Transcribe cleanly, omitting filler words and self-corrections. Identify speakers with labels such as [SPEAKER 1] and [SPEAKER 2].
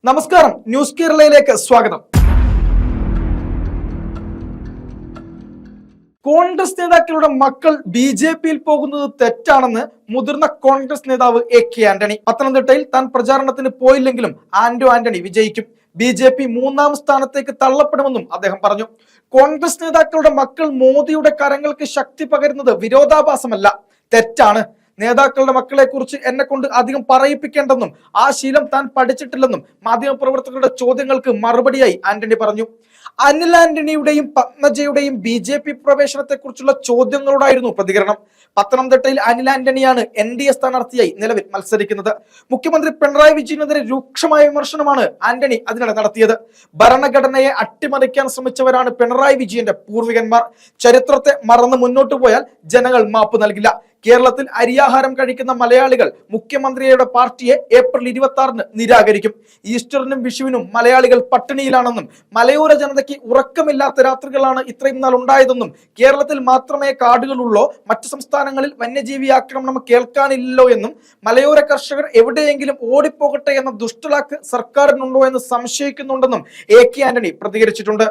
[SPEAKER 1] നമസ്കാരം, ന്യൂസ് കേരളയിലേക്ക് സ്വാഗതം. കോൺഗ്രസ് നേതാക്കളുടെ മക്കൾ ബി.ജെ.പിയിൽ പോകുന്നത് തെറ്റാണെന്ന് മുതിർന്ന കോൺഗ്രസ് നേതാവ് എ.കെ. ആന്റണി. പത്തനംതിട്ടയിൽ താൻ പ്രചാരണത്തിന് പോയില്ലെങ്കിലും ആന്റണി വിജയിക്കും, ബി.ജെ.പി 3ാം സ്ഥാനത്തേക്ക് തള്ളപ്പെടുമെന്നും അദ്ദേഹം പറഞ്ഞു. കോൺഗ്രസ് നേതാക്കളുടെ മക്കൾ മോദിയുടെ കരങ്ങൾക്ക് ശക്തി പകരുന്നത് വിരോധാഭാസമല്ല, തെറ്റാണ്. നേതാക്കളുടെ മക്കളെ കുറിച്ച് എന്നെ കൊണ്ട് അധികം പറയിപ്പിക്കേണ്ടെന്നും ആ ശീലം താൻ പഠിച്ചിട്ടില്ലെന്നും മാധ്യമപ്രവർത്തകരുടെ ചോദ്യങ്ങൾക്ക് മറുപടിയായി ആന്റണി പറഞ്ഞു. അനിൽ ആന്റണിയുടെയും പത്മജയുടെയും ബി.ജെ.പി പ്രവേശനത്തെ കുറിച്ചുള്ള ചോദ്യങ്ങളോടായിരുന്നു പ്രതികരണം. പത്തനംതിട്ടയിൽ അനിൽ ആന്റണിയാണ് NDA സ്ഥാനാർത്ഥിയായി നിലവിൽ മത്സരിക്കുന്നത്. മുഖ്യമന്ത്രി പിണറായി വിജയനെതിരെ രൂക്ഷമായ വിമർശനമാണ് ആന്റണി അതിനിടെ നടത്തിയത്. ഭരണഘടനയെ അട്ടിമറിക്കാൻ ശ്രമിച്ചവരാണ് പിണറായി വിജയന്റെ പൂർവികന്മാർ. ചരിത്രത്തെ മറന്ന് മുന്നോട്ടു പോയാൽ ജനങ്ങൾ മാപ്പ് നൽകില്ല. കേരളത്തിൽ അരിയാഹാരം കഴിക്കുന്ന മലയാളികൾ മുഖ്യമന്ത്രിയുടെ പാർട്ടിയെ ഏപ്രിൽ 26-ന് നിരാകരിക്കും. ഈസ്റ്ററിനും വിഷുവിനും മലയാളികൾ പട്ടിണിയിലാണെന്നും മലയോര ജനതയ്ക്ക് ഉറക്കമില്ലാത്ത രാത്രികളാണ് ഇത്രയും നാൾ ഉണ്ടായതെന്നും കേരളത്തിൽ മാത്രമേ കാടുകളുള്ളോ, മറ്റു സംസ്ഥാനങ്ങളിൽ വന്യജീവി ആക്രമണം കേൾക്കാനില്ലല്ലോ എന്നും മലയോര കർഷകർ എവിടെയെങ്കിലും ഓടിപ്പോകട്ടെ എന്ന ദുഷ്ടലാക്ക് സർക്കാരിനുണ്ടോ എന്ന് സംശയിക്കുന്നുണ്ടെന്നും എ.കെ. ആന്റണി പ്രതികരിച്ചിട്ടുണ്ട്.